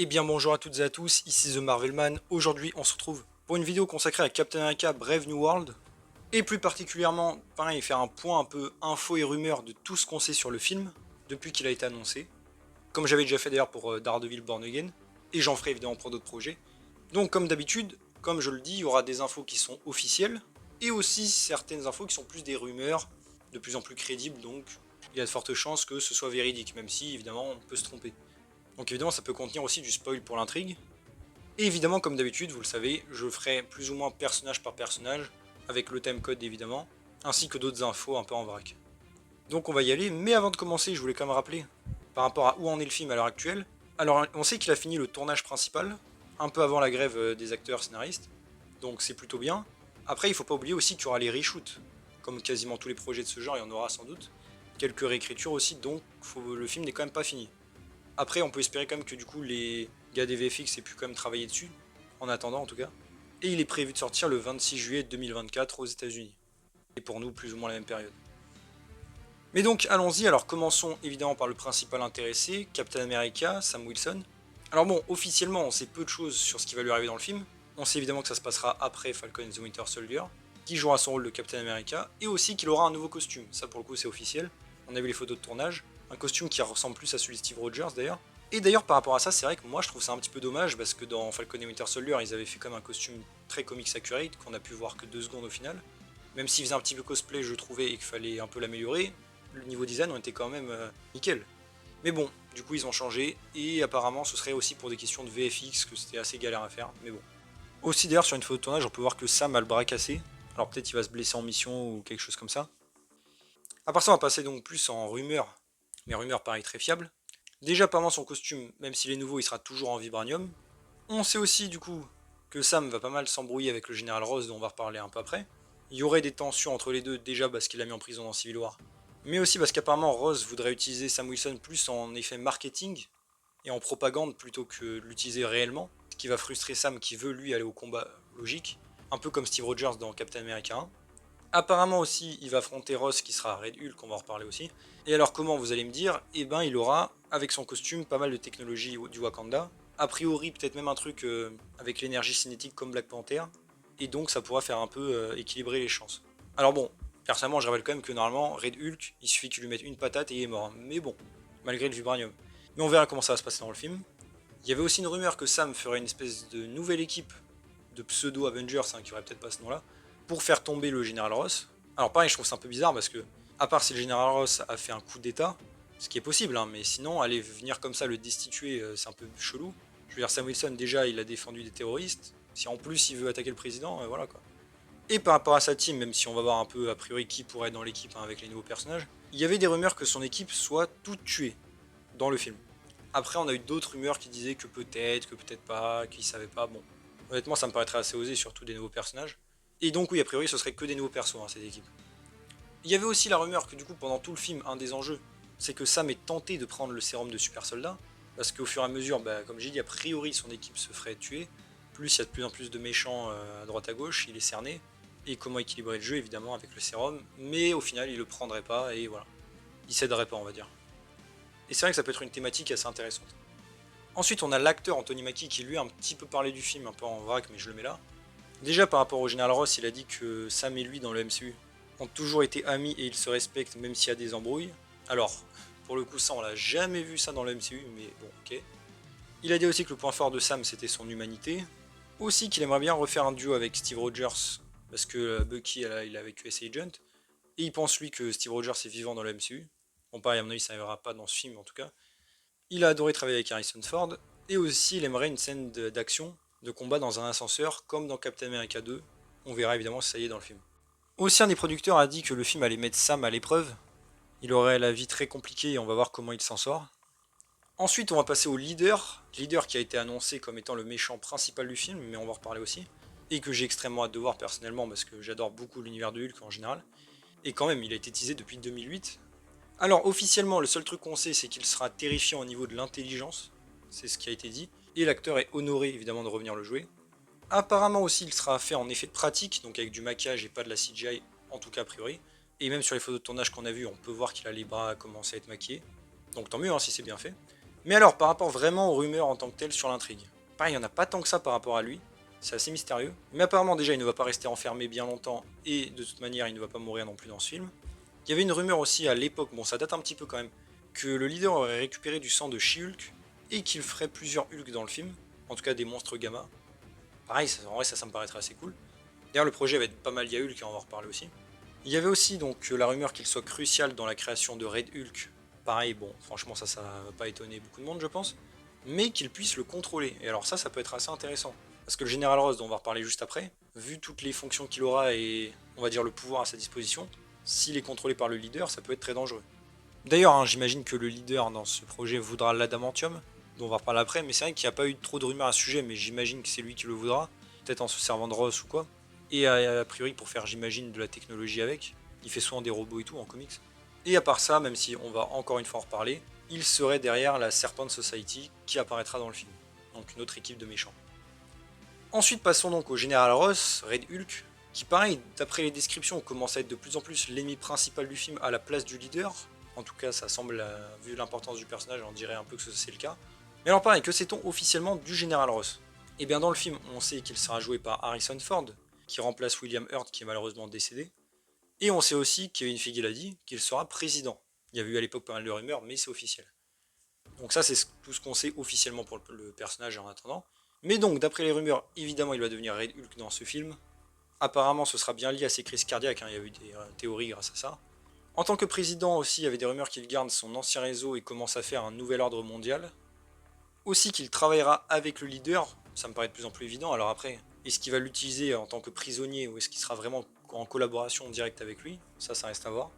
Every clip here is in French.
Eh bien bonjour à toutes et à tous, ici The Marvelman. Aujourd'hui on se retrouve pour une vidéo consacrée à Captain America Brave New World. Et plus particulièrement, pareil, faire un point un peu info et rumeur de tout ce qu'on sait sur le film, depuis qu'il a été annoncé. Comme j'avais déjà fait d'ailleurs pour Daredevil Born Again, et j'en ferai évidemment pour d'autres projets. Donc comme d'habitude, comme je le dis, il y aura des infos qui sont officielles, et aussi certaines infos qui sont plus des rumeurs, de plus en plus crédibles, donc il y a de fortes chances que ce soit véridique, même si évidemment on peut se tromper. Donc évidemment ça peut contenir aussi du spoil pour l'intrigue. Et évidemment comme d'habitude, vous le savez, je ferai plus ou moins personnage par personnage, avec le timecode évidemment, ainsi que d'autres infos un peu en vrac. Donc on va y aller, mais avant de commencer, je voulais quand même rappeler, par rapport à où en est le film à l'heure actuelle. Alors on sait qu'il a fini le tournage principal, un peu avant la grève des acteurs scénaristes, donc c'est plutôt bien. Après il faut pas oublier aussi qu'il y aura les reshoots, comme quasiment tous les projets de ce genre, il y en aura sans doute. Quelques réécritures aussi, donc le film n'est quand même pas fini. Après, on peut espérer quand même que du coup les gars des VFX aient pu quand même travailler dessus, en attendant en tout cas. Et il est prévu de sortir le 26 juillet 2024 aux États-Unis. Et pour nous, plus ou moins la même période. Mais donc, allons-y. Alors, commençons évidemment par le principal intéressé, Captain America, Sam Wilson. Alors bon, officiellement, on sait peu de choses sur ce qui va lui arriver dans le film. On sait évidemment que ça se passera après Falcon and the Winter Soldier, qui jouera son rôle de Captain America, et aussi qu'il aura un nouveau costume. Ça, pour le coup, c'est officiel. On a vu les photos de tournage. Un costume qui ressemble plus à celui de Steve Rogers d'ailleurs. Et d'ailleurs, par rapport à ça, c'est vrai que moi je trouve ça un petit peu dommage parce que dans Falcon et Winter Soldier, ils avaient fait comme un costume très comics accurate qu'on a pu voir que 2 secondes au final. Même s'il faisait un petit peu cosplay, je trouvais, et qu'il fallait un peu l'améliorer, le niveau design on était quand même nickel. Mais bon, du coup ils ont changé et apparemment ce serait aussi pour des questions de VFX que c'était assez galère à faire, mais bon. Aussi d'ailleurs sur une photo de tournage, on peut voir que Sam a le bras cassé. Alors peut-être il va se blesser en mission ou quelque chose comme ça. À part ça, on va passer donc plus en rumeurs, mais rumeurs pareil très fiables. Déjà, apparemment, son costume, même s'il est nouveau, il sera toujours en vibranium. On sait aussi, du coup, que Sam va pas mal s'embrouiller avec le général Ross, dont on va reparler un peu après. Il y aurait des tensions entre les deux, déjà parce qu'il l'a mis en prison dans Civil War, mais aussi parce qu'apparemment Ross voudrait utiliser Sam Wilson plus en effet marketing et en propagande plutôt que de l'utiliser réellement, ce qui va frustrer Sam qui veut lui aller au combat logique, un peu comme Steve Rogers dans Captain America 1. Apparemment aussi, il va affronter Ross qui sera Red Hulk, on va en reparler aussi. Et alors comment vous allez me dire? Eh ben il aura, avec son costume, pas mal de technologie du Wakanda. A priori peut-être même un truc avec l'énergie cinétique comme Black Panther. Et donc ça pourra faire un peu équilibrer les chances. Alors bon, personnellement je révèle quand même que normalement Red Hulk, il suffit qu'il lui mette une patate et il est mort. Mais bon, malgré le vibranium. Mais on verra comment ça va se passer dans le film. Il y avait aussi une rumeur que Sam ferait une espèce de nouvelle équipe de pseudo-Avengers, hein, qui aurait peut-être pas ce nom-là, pour faire tomber le général Ross. Alors pareil, je trouve ça un peu bizarre parce que, à part si le général Ross a fait un coup d'état, ce qui est possible, hein, mais sinon, aller venir comme ça le destituer, c'est un peu chelou. Je veux dire, Sam Wilson, déjà, il a défendu des terroristes. Si en plus il veut attaquer le président, voilà quoi. Et par rapport à sa team, même si on va voir un peu a priori qui pourrait être dans l'équipe, hein, avec les nouveaux personnages, il y avait des rumeurs que son équipe soit toute tuée dans le film. Après, on a eu d'autres rumeurs qui disaient que peut-être pas, qu'ils savaient pas. Bon, honnêtement, ça me paraîtrait assez osé, surtout des nouveaux personnages. Et donc, oui, a priori, ce serait que des nouveaux persos, hein, cette équipe. Il y avait aussi la rumeur que, du coup, pendant tout le film, un des enjeux, c'est que Sam est tenté de prendre le sérum de super soldat, parce qu'au fur et à mesure, bah, comme j'ai dit, a priori, son équipe se ferait tuer. Plus il y a de plus en plus de méchants à droite à gauche, il est cerné. Et comment équilibrer le jeu, évidemment, avec le sérum. Mais au final, il le prendrait pas, et voilà. Il céderait pas, on va dire. Et c'est vrai que ça peut être une thématique assez intéressante. Ensuite, on a l'acteur Anthony Mackie qui lui a un petit peu parlé du film, un peu en vrac, mais je le mets là. Déjà par rapport au général Ross, il a dit que Sam et lui dans le MCU ont toujours été amis et ils se respectent même s'il y a des embrouilles. Alors, pour le coup, ça on l'a jamais vu ça dans le MCU, mais bon, ok. Il a dit aussi que le point fort de Sam c'était son humanité. Aussi qu'il aimerait bien refaire un duo avec Steve Rogers, parce que Bucky il est avec US Agent. Et il pense lui que Steve Rogers est vivant dans le MCU. Bon, pareil, à mon avis, ça n'arrivera pas dans ce film en tout cas. Il a adoré travailler avec Harrison Ford, et aussi il aimerait une scène d'action, de combat dans un ascenseur, comme dans Captain America 2. On verra évidemment si ça y est dans le film. Aussi un des producteurs a dit que le film allait mettre Sam à l'épreuve. Il aurait la vie très compliquée et on va voir comment il s'en sort. Ensuite on va passer au leader qui a été annoncé comme étant le méchant principal du film, mais on va en reparler aussi. Et que j'ai extrêmement hâte de voir personnellement parce que j'adore beaucoup l'univers de Hulk en général. Et quand même il a été teasé depuis 2008. Alors officiellement le seul truc qu'on sait c'est qu'il sera terrifiant au niveau de l'intelligence, c'est ce qui a été dit, et l'acteur est honoré évidemment de revenir le jouer. Apparemment aussi il sera fait en effet de pratique, donc avec du maquillage et pas de la CGI, en tout cas a priori. Et même sur les photos de tournage qu'on a vues, on peut voir qu'il a les bras commencer à être maquillés. Donc tant mieux hein, si c'est bien fait. Mais alors, par rapport vraiment aux rumeurs en tant que telles sur l'intrigue, pareil, il n'y en a pas tant que ça par rapport à lui, c'est assez mystérieux, mais apparemment déjà il ne va pas rester enfermé bien longtemps, et de toute manière il ne va pas mourir non plus dans ce film. Il y avait une rumeur aussi à l'époque, bon ça date un petit peu quand même, que le leader aurait récupéré du sang de She-Hulk, et qu'il ferait plusieurs Hulk dans le film, en tout cas des monstres gamma. Pareil, en vrai ça me paraîtrait assez cool. D'ailleurs le projet va être pas mal lié à Hulk, et on va en reparler aussi. Il y avait aussi donc la rumeur qu'il soit crucial dans la création de Red Hulk. Pareil, bon, franchement ça va pas étonner beaucoup de monde je pense. Mais qu'il puisse le contrôler. Et alors ça peut être assez intéressant. Parce que le Général Ross, dont on va reparler juste après, vu toutes les fonctions qu'il aura et on va dire le pouvoir à sa disposition, s'il est contrôlé par le leader, ça peut être très dangereux. D'ailleurs, hein, j'imagine que le leader dans ce projet voudra l'adamantium, dont on va reparler après, mais c'est vrai qu'il n'y a pas eu trop de rumeurs à ce sujet, mais j'imagine que c'est lui qui le voudra, peut-être en se servant de Ross ou quoi. Et a priori pour faire, j'imagine, de la technologie avec. Il fait souvent des robots et tout en comics. Et à part ça, même si on va encore une fois en reparler, il serait derrière la Serpent Society qui apparaîtra dans le film. Donc une autre équipe de méchants. Ensuite passons donc au Général Ross, Red Hulk, qui pareil, d'après les descriptions, commence à être de plus en plus l'ennemi principal du film à la place du leader. En tout cas, ça semble, vu l'importance du personnage, on dirait un peu que c'est le cas. Mais alors pareil, que sait-on officiellement du Général Ross? Eh bien dans le film, on sait qu'il sera joué par Harrison Ford, qui remplace William Hurt qui est malheureusement décédé. Et on sait aussi, Kevin Feige l'a dit, qu'il sera président. Il y avait eu à l'époque pas mal de rumeurs, mais c'est officiel. Donc ça, c'est tout ce qu'on sait officiellement pour le personnage en attendant. Mais donc, d'après les rumeurs, évidemment, il va devenir Red Hulk dans ce film. Apparemment, ce sera bien lié à ses crises cardiaques, hein, il y a eu des théories grâce à ça. En tant que président aussi, il y avait des rumeurs qu'il garde son ancien réseau et commence à faire un nouvel ordre mondial. Aussi qu'il travaillera avec le leader, ça me paraît de plus en plus évident. Alors après, est-ce qu'il va l'utiliser en tant que prisonnier ou est-ce qu'il sera vraiment en collaboration directe avec lui? Ça reste à voir.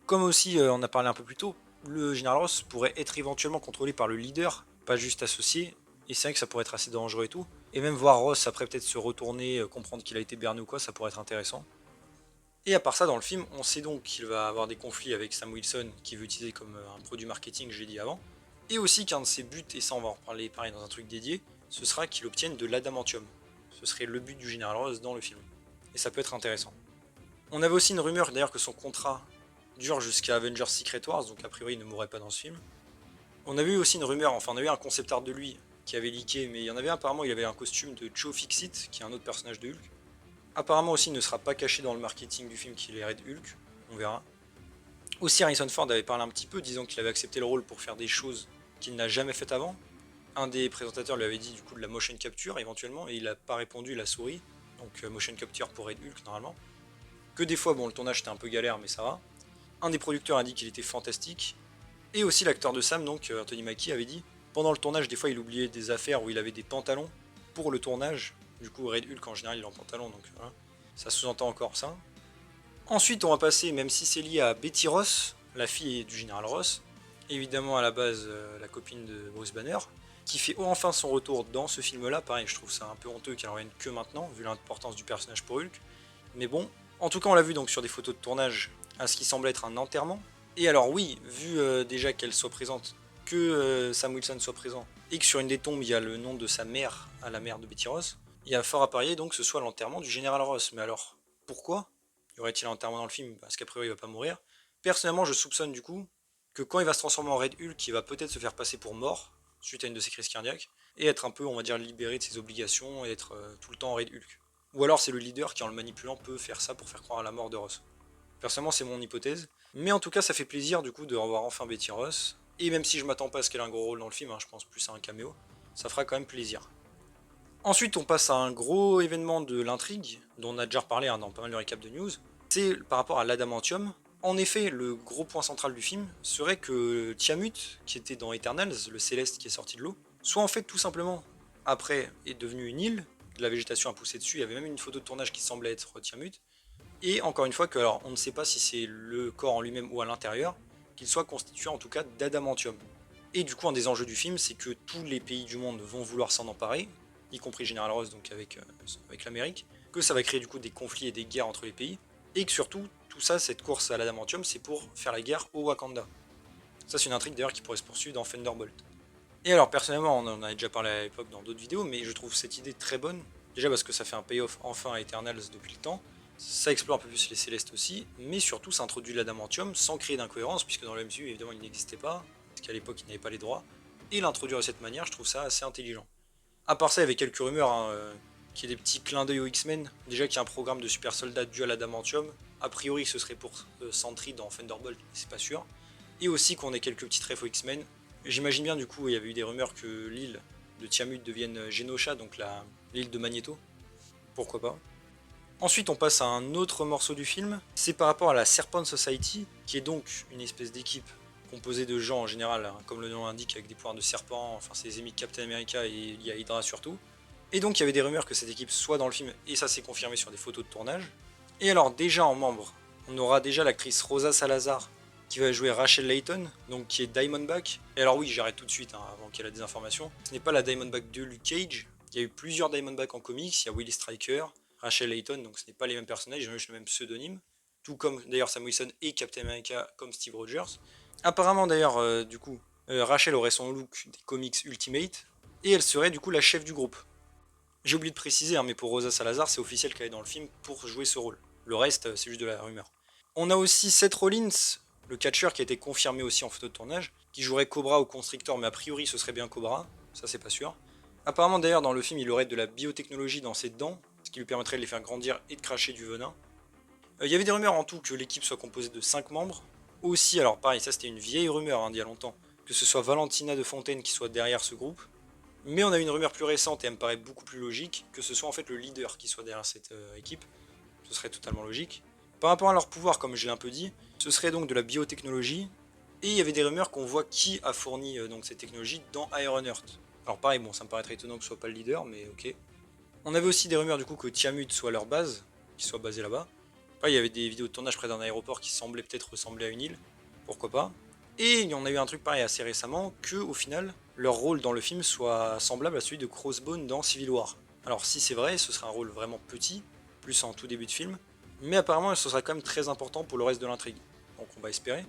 Comme aussi on a parlé un peu plus tôt, le Général Ross pourrait être éventuellement contrôlé par le leader, pas juste associé, et c'est vrai que ça pourrait être assez dangereux et tout. Et même voir Ross après peut-être se retourner, comprendre qu'il a été berné ou quoi, ça pourrait être intéressant. Et à part ça, dans le film, on sait donc qu'il va avoir des conflits avec Sam Wilson, qui veut utiliser comme un produit marketing, j'ai dit avant. Et aussi qu'un de ses buts, et ça on va en reparler pareil dans un truc dédié, ce sera qu'il obtienne de l'adamantium. Ce serait le but du Général Ross dans le film. Et ça peut être intéressant. On avait aussi une rumeur d'ailleurs que son contrat dure jusqu'à Avengers Secret Wars, donc a priori il ne mourrait pas dans ce film. On avait eu aussi une rumeur, enfin on a eu un concept art de lui qui avait leaké, mais il y en avait apparemment, il avait un costume de Joe Fixit, qui est un autre personnage de Hulk. Apparemment aussi il ne sera pas caché dans le marketing du film qu'il est Red Hulk, on verra. Aussi Harrison Ford avait parlé un petit peu, disant qu'il avait accepté le rôle pour faire des choses qu'il n'a jamais faites avant. Un des présentateurs lui avait dit du coup de la motion capture éventuellement, et il n'a pas répondu, il a souri. Donc motion capture pour Red Hulk normalement. Que des fois, bon le tournage était un peu galère mais ça va. Un des producteurs a dit qu'il était fantastique. Et aussi l'acteur de Sam, donc Anthony Mackie, avait dit pendant le tournage, des fois il oubliait des affaires où il avait des pantalons pour le tournage. Du coup, Red Hulk en général il est en pantalon, donc voilà. Ça sous-entend encore ça. Ensuite, on va passer, même si c'est lié à Betty Ross, la fille du général Ross, évidemment à la base la copine de Bruce Banner, qui fait enfin son retour dans ce film-là. Pareil, je trouve ça un peu honteux qu'elle revienne que maintenant, vu l'importance du personnage pour Hulk. Mais bon, en tout cas, on l'a vu donc sur des photos de tournage à ce qui semble être un enterrement. Et alors oui, vu déjà qu'elle soit présente, que Sam Wilson soit présent, et que sur une des tombes il y a le nom de sa mère, à la mère de Betty Ross, il y a fort à parier donc que ce soit l'enterrement du général Ross. Mais alors, pourquoi y aurait-il un enterrement dans le film? Parce qu'a priori il va pas mourir. Personnellement, je soupçonne du coup que quand il va se transformer en Red Hulk, il va peut-être se faire passer pour mort, suite à une de ses crises cardiaques, et être un peu, on va dire, libéré de ses obligations et être tout le temps en Red Hulk. Ou alors c'est le leader qui, en le manipulant, peut faire ça pour faire croire à la mort de Ross. Personnellement, c'est mon hypothèse. Mais en tout cas, ça fait plaisir du coup de revoir enfin Betty Ross. Et même si je m'attends pas à ce qu'elle ait un gros rôle dans le film, hein, je pense plus à un caméo, ça fera quand même plaisir. Ensuite, on passe à un gros événement de l'intrigue, dont on a déjà reparlé dans pas mal de récaps de news. C'est par rapport à l'adamantium. En effet, le gros point central du film serait que Tiamut, qui était dans Eternals, le céleste qui est sorti de l'eau, soit en fait tout simplement, après, est devenu une île, de la végétation a poussé dessus, il y avait même une photo de tournage qui semblait être Tiamut, et encore une fois que, alors on ne sait pas si c'est le corps en lui-même ou à l'intérieur, qu'il soit constitué en tout cas d'adamantium. Et du coup, un des enjeux du film, c'est que tous les pays du monde vont vouloir s'en emparer, y compris General Ross, donc avec l'Amérique, que ça va créer du coup des conflits et des guerres entre les pays, et que surtout, tout ça, cette course à l'adamantium, c'est pour faire la guerre au Wakanda. Ça, c'est une intrigue d'ailleurs qui pourrait se poursuivre dans Thunderbolt. Et alors, personnellement, on en avait déjà parlé à l'époque dans d'autres vidéos, mais je trouve cette idée très bonne. Déjà parce que ça fait un payoff enfin à Eternals depuis le temps, ça explore un peu plus les Célestes aussi, mais surtout ça introduit l'adamantium sans créer d'incohérence, puisque dans le MCU évidemment il n'existait pas, parce qu'à l'époque il n'avait pas les droits. et l'introduire de cette manière, je trouve ça assez intelligent. À part ça, il y avait quelques rumeurs, qui est des petits clins d'œil aux X-Men. Déjà qu'il y a un programme de super soldats dû à l'adamantium. A priori, ce serait pour Sentry dans Thunderbolt, mais c'est pas sûr. Et aussi qu'on ait quelques petites refs aux X-Men. J'imagine bien, du coup, il y avait eu des rumeurs que l'île de Tiamut devienne Genosha, donc l'île de Magneto. Pourquoi pas. Ensuite, on passe à un autre morceau du film. C'est par rapport à la Serpent Society, qui est donc une espèce d'équipe composée de gens en général, hein, comme le nom l'indique, avec des pouvoirs de serpent. Enfin, c'est les ennemis de Captain America et il y a Hydra surtout. Et donc, il y avait des rumeurs que cette équipe soit dans le film, et ça s'est confirmé sur des photos de tournage. Et alors, déjà en membre, on aura déjà l'actrice Rosa Salazar, qui va jouer Rachel Layton, donc qui est Diamondback. Et alors oui, j'arrête tout de suite, hein, avant qu'il y ait la désinformation. Ce n'est pas la Diamondback de Luke Cage. Il y a eu plusieurs Diamondback en comics. Il y a Willie Stryker, Rachel Layton, donc ce n'est pas les mêmes personnages, ils ont juste le même pseudonyme. Tout comme d'ailleurs Sam Wilson et Captain America comme Steve Rogers. Apparemment d'ailleurs, Rachel aurait son look des comics Ultimate, et elle serait du coup la chef du groupe. J'ai oublié de préciser, hein, mais pour Rosa Salazar, c'est officiel qu'elle est dans le film pour jouer ce rôle. Le reste, c'est juste de la rumeur. On a aussi Seth Rollins, le catcheur qui a été confirmé aussi en photo de tournage, qui jouerait Cobra ou Constrictor, mais a priori ce serait bien Cobra, ça c'est pas sûr. Apparemment d'ailleurs dans le film il aurait de la biotechnologie dans ses dents, ce qui lui permettrait de les faire grandir et de cracher du venin. Il y avait des rumeurs en tout que l'équipe soit composée de 5 membres. Aussi, alors pareil, ça c'était une vieille rumeur d'il y a longtemps, que ce soit Valentina de Fontaine qui soit derrière ce groupe. Mais on a une rumeur plus récente et elle me paraît beaucoup plus logique, que ce soit en fait le leader qui soit derrière cette équipe. Ce serait totalement logique. Par rapport à leur pouvoir, comme je l'ai un peu dit, ce serait donc de la biotechnologie. Et il y avait des rumeurs qu'on voit qui a fourni donc cette technologie dans Ironheart. Alors pareil, bon, ça me paraîtrait étonnant que ce soit pas le leader, mais ok. On avait aussi des rumeurs du coup que Tiamut soit leur base, qu'ils soient basés là-bas. Pareil, il y avait des vidéos de tournage près d'un aéroport qui semblaient peut-être ressembler à une île. Pourquoi pas. Et il y en a eu un truc pareil assez récemment, que au final, leur rôle dans le film soit semblable à celui de Crossbone dans Civil War. Alors si c'est vrai, ce sera un rôle vraiment petit, plus en tout début de film, mais apparemment ce sera quand même très important pour le reste de l'intrigue. Donc on va espérer.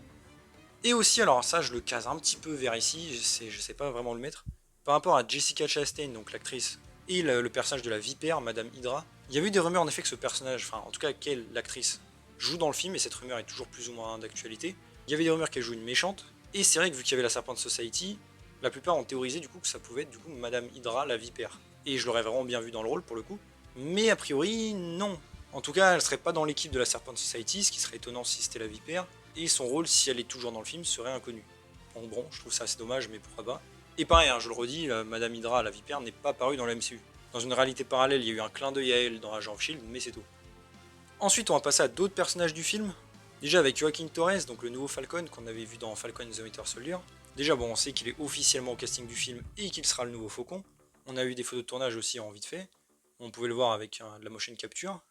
Et aussi, alors ça je le case un petit peu vers ici, je sais pas vraiment le mettre, par rapport à Jessica Chastain, donc l'actrice, et le personnage de la vipère, Madame Hydra, il y a eu des rumeurs en effet que ce personnage, enfin en tout cas qu'elle, l'actrice, joue dans le film, et cette rumeur est toujours plus ou moins d'actualité. Il y avait des rumeurs qu'elle joue une méchante, et c'est vrai que vu qu'il y avait la Serpent Society, la plupart ont théorisé du coup que ça pouvait être du coup Madame Hydra, la vipère. Et je l'aurais vraiment bien vu dans le rôle pour le coup. Mais a priori, non. En tout cas, elle serait pas dans l'équipe de la Serpent Society, ce qui serait étonnant si c'était la vipère. Et son rôle, si elle est toujours dans le film, serait inconnu. Donc bon, je trouve ça assez dommage, mais pourquoi pas. Et pareil, hein, je le redis, Madame Hydra, la vipère, n'est pas apparue dans la MCU. Dans une réalité parallèle, il y a eu un clin d'œil à elle dans Agent of Shield, mais c'est tout. Ensuite, on va passer à d'autres personnages du film. Déjà avec Joaquin Torres, donc le nouveau Falcon qu'on avait vu dans Falcon and the Winter Soldier. Déjà, bon, on sait qu'il est officiellement au casting du film et qu'il sera le nouveau Faucon. On a eu des photos de tournage aussi en vite fait. On pouvait le voir avec de la motion capture.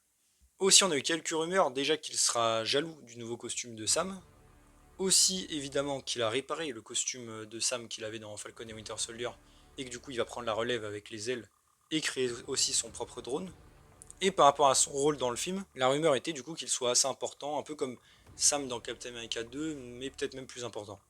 Aussi, on a eu quelques rumeurs, déjà qu'il sera jaloux du nouveau costume de Sam. Aussi, évidemment, qu'il a réparé le costume de Sam qu'il avait dans Falcon et Winter Soldier, et que du coup, il va prendre la relève avec les ailes et créer aussi son propre drone. Et par rapport à son rôle dans le film, la rumeur était du coup qu'il soit assez important, un peu comme Sam dans Captain America 2, mais peut-être même plus important.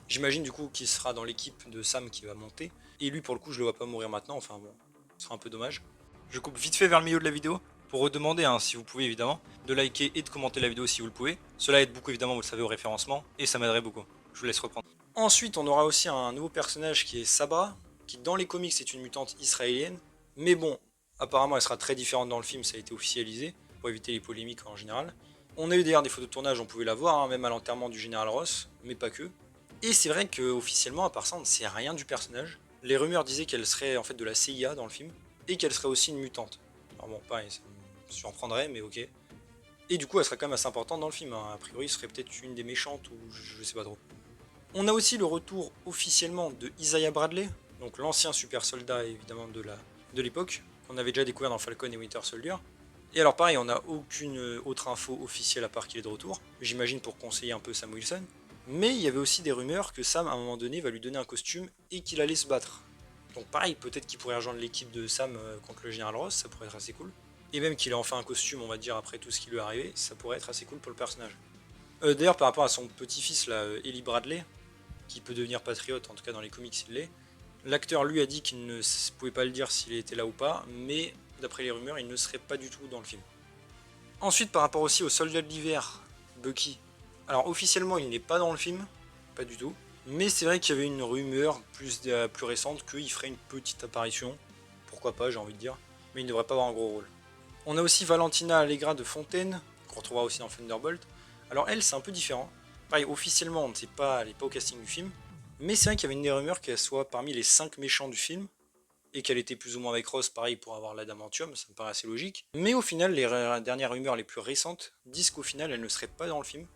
J'imagine du coup qu'il sera dans l'équipe de Sam qui va monter, et lui pour le coup je le vois pas mourir maintenant, enfin bon, ce sera un peu dommage. Je coupe vite fait vers le milieu de la vidéo, pour redemander, hein, si vous pouvez évidemment, de liker et de commenter la vidéo si vous le pouvez. Cela aide beaucoup évidemment, vous le savez, au référencement, et ça m'aiderait beaucoup. Je vous laisse reprendre. Ensuite on aura aussi un nouveau personnage qui est Sabra, qui dans les comics est une mutante israélienne, mais bon, apparemment elle sera très différente dans le film, ça a été officialisé, pour éviter les polémiques en général. On a eu d'ailleurs des photos de tournage, on pouvait la voir, hein, même à l'enterrement du général Ross, mais pas que. Et c'est vrai qu'officiellement, à part ça, on ne sait rien du personnage. Les rumeurs disaient qu'elle serait en fait de la CIA dans le film, et qu'elle serait aussi une mutante. Alors bon, pareil, ça me surprendrait, mais ok. Et du coup, elle serait quand même assez importante dans le film, hein. A priori, ce serait peut-être une des méchantes, ou je sais pas trop. On a aussi le retour officiellement de Isaiah Bradley, donc l'ancien super soldat évidemment de l'époque, qu'on avait déjà découvert dans Falcon et Winter Soldier. Et alors pareil, on n'a aucune autre info officielle à part qu'il est de retour, j'imagine pour conseiller un peu Sam Wilson. Mais il y avait aussi des rumeurs que Sam, à un moment donné, va lui donner un costume et qu'il allait se battre. Donc pareil, peut-être qu'il pourrait rejoindre l'équipe de Sam contre le Général Ross, ça pourrait être assez cool. Et même qu'il ait enfin un costume, on va dire, après tout ce qui lui est arrivé, ça pourrait être assez cool pour le personnage. D'ailleurs, par rapport à son petit-fils, là, Eli Bradley, qui peut devenir patriote, en tout cas dans les comics il l'est, l'acteur lui a dit qu'il ne pouvait pas le dire s'il était là ou pas, mais d'après les rumeurs, il ne serait pas du tout dans le film. Ensuite, par rapport aussi au soldat de l'hiver, Bucky, alors officiellement il n'est pas dans le film, pas du tout, Mais c'est vrai qu'il y avait une rumeur plus récente qu'il ferait une petite apparition. Pourquoi pas, j'ai envie de dire. Mais il ne devrait pas avoir un gros rôle. On a aussi Valentina Allegra de Fontaine, qu'on retrouvera aussi dans Thunderbolt. Alors elle, c'est un peu différent. Pareil, officiellement, on ne sait pas, elle n'est pas au casting du film. Mais c'est vrai qu'il y avait une des rumeurs qu'elle soit parmi les 5 méchants du film. Et qu'elle était plus ou moins avec Ross, pareil, pour avoir l'adamantium, ça me paraît assez logique. Mais au final, les dernières rumeurs les plus récentes disent qu'au final, elle ne serait pas dans le film.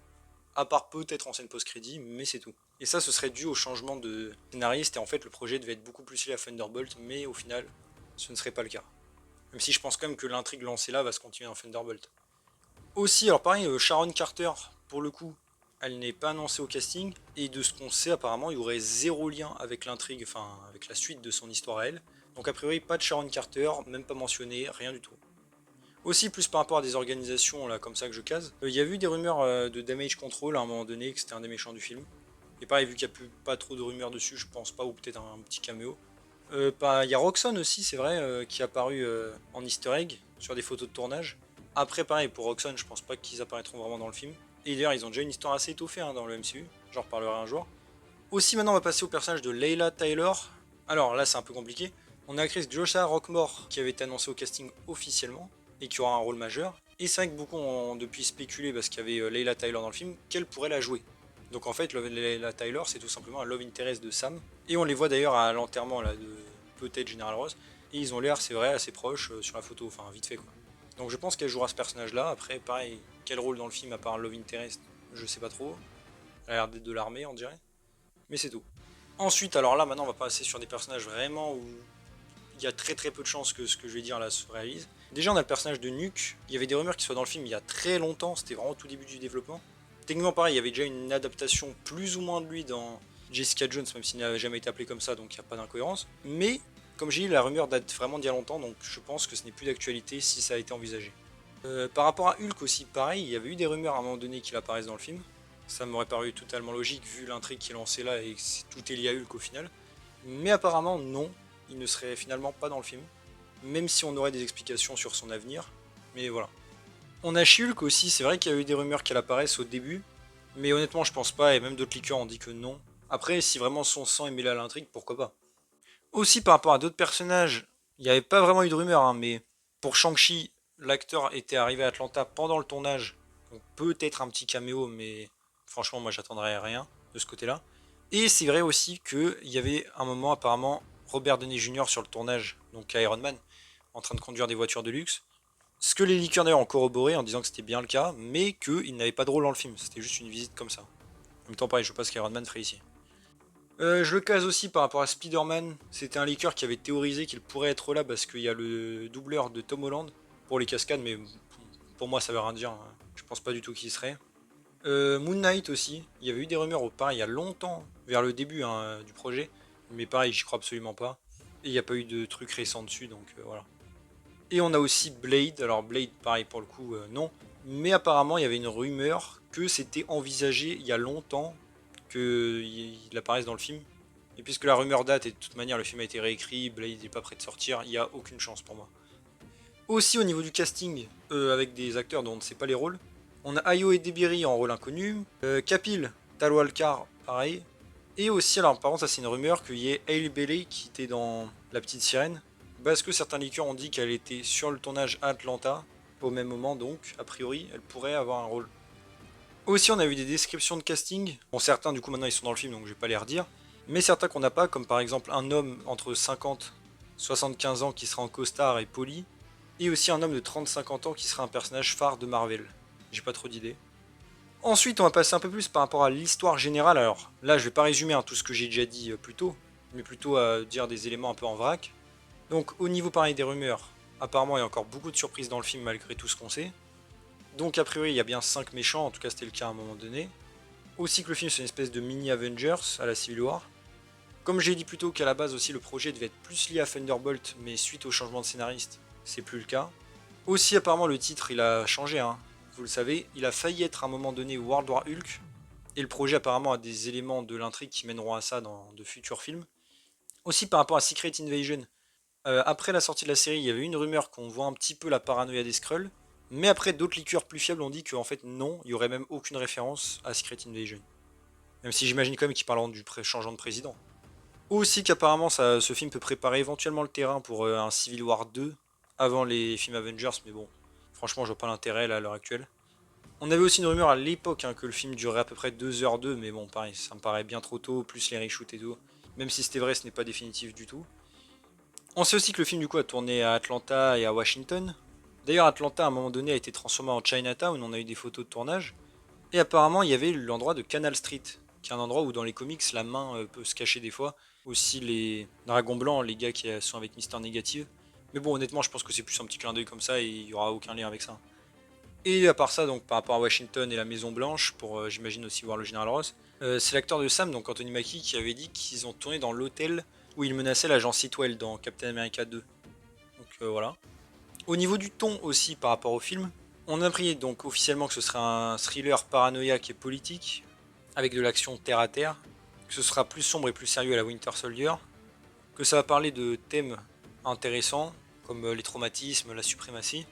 À part peut-être en scène post-crédit, mais c'est tout. Et ça, ce serait dû au changement de scénariste, et en fait, le projet devait être beaucoup plus lié à Thunderbolt, mais au final, ce ne serait pas le cas. Même si je pense quand même que l'intrigue lancée là va se continuer dans Thunderbolt. Aussi, alors pareil, Sharon Carter, pour le coup, elle n'est pas annoncée au casting, et de ce qu'on sait, apparemment, il y aurait zéro lien avec l'intrigue, enfin, avec la suite de son histoire à elle. Donc a priori, pas de Sharon Carter, même pas mentionné, rien du tout. Aussi, plus par rapport à des organisations, là, comme ça que je case, il y a eu des rumeurs de Damage Control à un moment donné, que c'était un des méchants du film. Et pareil, vu qu'il n'y a plus pas trop de rumeurs dessus, je pense pas, ou peut-être un petit caméo. Il y a Roxxon aussi, c'est vrai, qui est apparu en easter egg sur des photos de tournage. Après, pareil, pour Roxxon, je pense pas qu'ils apparaîtront vraiment dans le film. Et d'ailleurs, ils ont déjà une histoire assez étoffée dans le MCU, j'en reparlerai un jour. Aussi, maintenant, on va passer au personnage de Layla Taylor. Alors là, c'est un peu compliqué. On a l'actrice Joshua Rockmore qui avait été annoncée au casting officiellement et qui aura un rôle majeur. Et c'est vrai que beaucoup ont depuis spéculé, parce qu'il y avait Layla Taylor dans le film, qu'elle pourrait la jouer. Donc en fait, Layla Taylor, c'est tout simplement un love interest de Sam. Et on les voit d'ailleurs à l'enterrement là, de peut-être General Ross. Et ils ont l'air, c'est vrai, assez proches sur la photo, enfin vite fait quoi. Donc je pense qu'elle jouera ce personnage-là. Après, pareil, quel rôle dans le film à part love interest, je sais pas trop. Elle a l'air d'être de l'armée, on dirait. Mais c'est tout. Ensuite, alors là, maintenant, on va passer sur des personnages vraiment où il y a très très peu de chances que ce que je vais dire là se réalise. Déjà, on a le personnage de Nuke. Il y avait des rumeurs qu'il soit dans le film il y a très longtemps, c'était vraiment au tout début du développement. Techniquement, pareil, il y avait déjà une adaptation plus ou moins de lui dans Jessica Jones, même s'il n'avait jamais été appelé comme ça, donc il n'y a pas d'incohérence. Mais, comme j'ai dit, la rumeur date vraiment d'il y a longtemps, donc je pense que ce n'est plus d'actualité si ça a été envisagé. Par rapport à Hulk aussi, pareil, il y avait eu des rumeurs à un moment donné qu'il apparaisse dans le film. Ça m'aurait paru totalement logique vu l'intrigue qui est lancée là et que tout est lié à Hulk au final. Mais apparemment non, il ne serait finalement pas dans le film. Même si on aurait des explications sur son avenir. Mais voilà. On a She-Hulk aussi, c'est vrai qu'il y a eu des rumeurs qu'elle apparaisse au début. Mais honnêtement je pense pas, et même d'autres leakers ont dit que non. Après, si vraiment son sang est mêlé à l'intrigue, pourquoi pas. Aussi par rapport à d'autres personnages, il n'y avait pas vraiment eu de rumeurs, mais pour Shang-Chi, l'acteur était arrivé à Atlanta pendant le tournage. Donc peut-être un petit caméo, mais franchement moi j'attendrais rien de ce côté-là. Et c'est vrai aussi qu'il y avait un moment apparemment Robert Downey Jr. sur le tournage, donc Iron Man, en train de conduire des voitures de luxe. Ce que les leakers d'ailleurs ont corroboré en disant que c'était bien le cas, mais qu'il n'avait pas de rôle dans le film, c'était juste une visite comme ça. En même temps pareil, je sais pas ce qu'Iron Man ferait ici. Je le case aussi par rapport à Spider-Man. C'était un leaker qui avait théorisé qu'il pourrait être là parce qu'il y a le doubleur de Tom Holland pour les cascades, mais pour moi ça veut rien dire. Je pense pas du tout qu'il y serait. Moon Knight aussi. Il y avait eu des rumeurs pareil il y a longtemps, vers le début du projet, mais pareil j'y crois absolument pas. Et il n'y a pas eu de trucs récents dessus, donc voilà. Et on a aussi Blade. Alors Blade, pareil pour le coup, non. Mais apparemment il y avait une rumeur que c'était envisagé il y a longtemps qu'il apparaisse dans le film. Et puisque la rumeur date et de toute manière le film a été réécrit, Blade n'est pas prêt de sortir, il n'y a aucune chance pour moi. Aussi au niveau du casting, avec des acteurs dont on ne sait pas les rôles, on a Ayo Edebiri en rôle inconnu, Kapil Talwalkar pareil, et aussi, alors par contre ça c'est une rumeur qu'il y ait Hailey Bailey qui était dans La Petite Sirène, parce que certains leakers ont dit qu'elle était sur le tournage à Atlanta, au même moment donc, a priori elle pourrait avoir un rôle. Aussi, on a eu des descriptions de casting. Bon, certains, du coup, maintenant, ils sont dans le film, donc je vais pas les redire. Mais certains qu'on n'a pas, comme par exemple un homme entre 50 et 75 ans qui sera en costard et poli. Et aussi un homme de 30-50 ans qui sera un personnage phare de Marvel. J'ai pas trop d'idées. Ensuite, on va passer un peu plus par rapport à l'histoire générale. Alors, là, je vais pas résumer tout ce que j'ai déjà dit plus tôt, mais plutôt à dire des éléments un peu en vrac. Donc, au niveau pareil des rumeurs, apparemment, il y a encore beaucoup de surprises dans le film malgré tout ce qu'on sait. Donc a priori il y a bien 5 méchants, en tout cas c'était le cas à un moment donné. Aussi que le film c'est une espèce de mini Avengers à la Civil War. Comme j'ai dit plus tôt qu'à la base aussi le projet devait être plus lié à Thunderbolt, mais suite au changement de scénariste, c'est plus le cas. Aussi apparemment le titre il a changé, vous le savez, il a failli être à un moment donné World War Hulk, et le projet apparemment a des éléments de l'intrigue qui mèneront à ça dans de futurs films. Aussi par rapport à Secret Invasion, après la sortie de la série, il y avait une rumeur qu'on voit un petit peu la paranoïa des Skrulls, mais après d'autres liqueurs plus fiables ont dit qu'en fait non, il n'y aurait même aucune référence à Secret Invasion. Même si j'imagine quand même qu'ils parleront du changeant de président. Aussi qu'apparemment ce film peut préparer éventuellement le terrain pour un Civil War 2 avant les films Avengers, mais bon, franchement je vois pas l'intérêt là à l'heure actuelle. On avait aussi une rumeur à l'époque hein, que le film durerait à peu près 2h02, mais bon pareil, ça me paraît bien trop tôt, plus les reshoots et tout. Même si c'était vrai, ce n'est pas définitif du tout. On sait aussi que le film du coup a tourné à Atlanta et à Washington. D'ailleurs Atlanta à un moment donné a été transformé en Chinatown, on a eu des photos de tournage. Et apparemment il y avait l'endroit de Canal Street, qui est un endroit où dans les comics la main peut se cacher des fois. Aussi les dragons blancs, les gars qui sont avec Mister Négative. Mais bon honnêtement je pense que c'est plus un petit clin d'œil comme ça et il n'y aura aucun lien avec ça. Et à part ça, donc par rapport à Washington et la Maison Blanche, pour j'imagine aussi voir le Général Ross, c'est l'acteur de Sam, donc Anthony Mackie, qui avait dit qu'ils ont tourné dans l'hôtel où il menaçait l'agent Sitwell dans Captain America 2. Donc voilà. Au niveau du ton aussi par rapport au film, on a appris donc officiellement que ce serait un thriller paranoïaque et politique, avec de l'action terre à terre, que ce sera plus sombre et plus sérieux à la Winter Soldier, que ça va parler de thèmes intéressants, comme les traumatismes, la suprématie.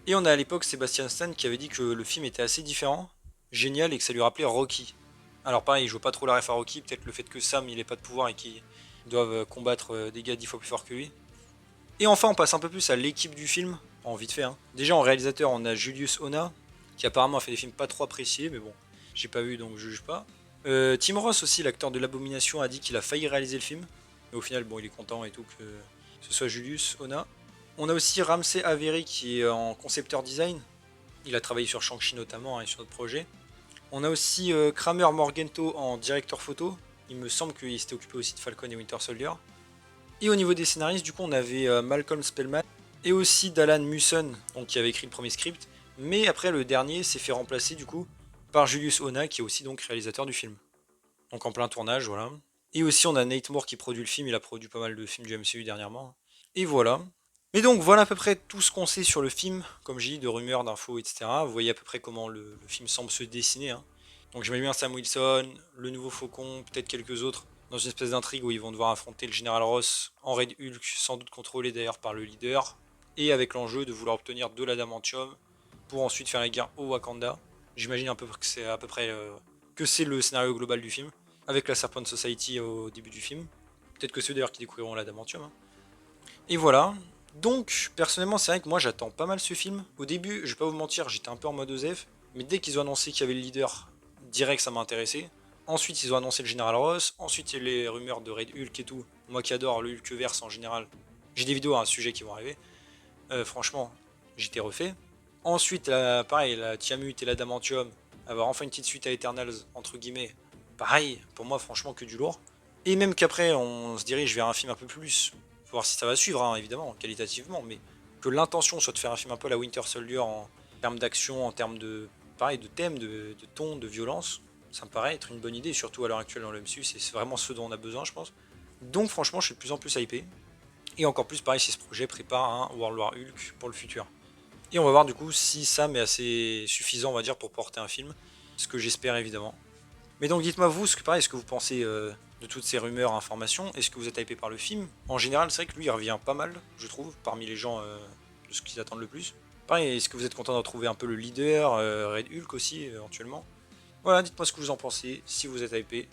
Et on a à l'époque Sébastien Stan qui avait dit que le film était assez différent, génial et que ça lui rappelait Rocky. Alors pareil, je vois pas trop la ref à Rocky, peut-être le fait que Sam il ait pas de pouvoir et qu'ils doivent combattre des gars 10 fois plus forts que lui. Et enfin on passe un peu plus à l'équipe du film, en vite fait. Hein. Déjà en réalisateur on a Julius Ona, qui apparemment a fait des films pas trop appréciés, mais bon, j'ai pas vu donc je juge pas. Tim Ross aussi, l'acteur de l'Abomination, a dit qu'il a failli réaliser le film, mais au final bon il est content et tout que ce soit Julius Ona. On a aussi Ramsey Avery qui est en concepteur design. Il a travaillé sur Shang-Chi notamment et sur d'autres projets. On a aussi Kramer Morgento en directeur photo. Il me semble qu'il s'était occupé aussi de Falcon et Winter Soldier. Et au niveau des scénaristes, du coup, on avait Malcolm Spellman et aussi Dallan Musson, donc qui avait écrit le premier script. Mais après, le dernier s'est fait remplacer du coup par Julius Ona, qui est aussi donc réalisateur du film. Donc en plein tournage, voilà. Et aussi, on a Nate Moore qui produit le film. Il a produit pas mal de films du MCU dernièrement. Et voilà. Mais donc voilà à peu près tout ce qu'on sait sur le film, comme j'ai dit, de rumeurs, d'infos, etc. Vous voyez à peu près comment le film semble se dessiner. Hein. Donc j'imagine bien Sam Wilson, le nouveau Faucon, peut-être quelques autres, dans une espèce d'intrigue où ils vont devoir affronter le Général Ross en Red Hulk, sans doute contrôlé d'ailleurs par le leader, et avec l'enjeu de vouloir obtenir de l'adamantium pour ensuite faire la guerre au Wakanda. J'imagine un peu que c'est à peu près que c'est le scénario global du film, avec la Serpent Society au début du film. Peut-être que c'est eux d'ailleurs qui découvriront l'adamantium. Hein. Et voilà. Donc, personnellement, c'est vrai que moi j'attends pas mal ce film. Au début, je vais pas vous mentir, j'étais un peu en mode OZEF, mais dès qu'ils ont annoncé qu'il y avait le leader, direct ça m'a intéressé. Ensuite, ils ont annoncé le Général Ross. Ensuite, il y a les rumeurs de Red Hulk et tout. Moi qui adore le Hulkverse en général, j'ai des vidéos à un sujet qui vont arriver. Franchement, j'étais refait. Ensuite, pareil, la Tiamut et l'Adamantium, avoir enfin une petite suite à Eternals, entre guillemets. Pareil, pour moi, franchement, que du lourd. Et même qu'après, on se dirige vers un film un peu plus. Faut voir si ça va suivre, hein, évidemment, qualitativement, mais que l'intention soit de faire un film un peu à la Winter Soldier en termes d'action, en termes de, pareil, de thème, de ton, de violence, ça me paraît être une bonne idée, surtout à l'heure actuelle dans le MCU, c'est vraiment ce dont on a besoin, je pense. Donc franchement, je suis de plus en plus hypé. Et encore plus pareil si ce projet prépare un World War Hulk pour le futur. Et on va voir du coup si Sam est assez suffisant, on va dire, pour porter un film. Ce que j'espère évidemment. Mais donc dites-moi vous, ce que vous pensez de toutes ces rumeurs, informations. Est-ce que vous êtes hypé par le film? En général, c'est vrai que lui, il revient pas mal, je trouve, parmi les gens de ce qu'ils attendent le plus. Pareil, est-ce que vous êtes content de retrouver un peu le leader, Red Hulk aussi, éventuellement? Voilà, dites-moi ce que vous en pensez, si vous êtes hypé.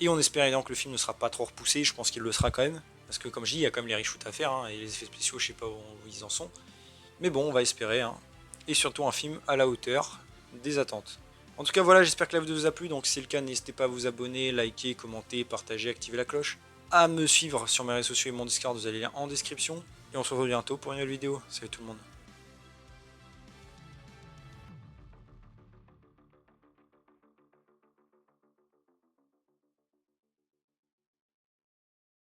Et on espère évidemment que le film ne sera pas trop repoussé, je pense qu'il le sera quand même. Parce que comme je dis, il y a quand même les reshoots à faire, hein, et les effets spéciaux, je sais pas où ils en sont. Mais bon, on va espérer. Hein. Et surtout un film à la hauteur des attentes. En tout cas, voilà, j'espère que la vidéo vous a plu. Donc, si c'est le cas, n'hésitez pas à vous abonner, liker, commenter, partager, activer la cloche. À me suivre sur mes réseaux sociaux et mon Discord, vous avez les liens en description. Et on se retrouve bientôt pour une nouvelle vidéo. Salut tout le monde.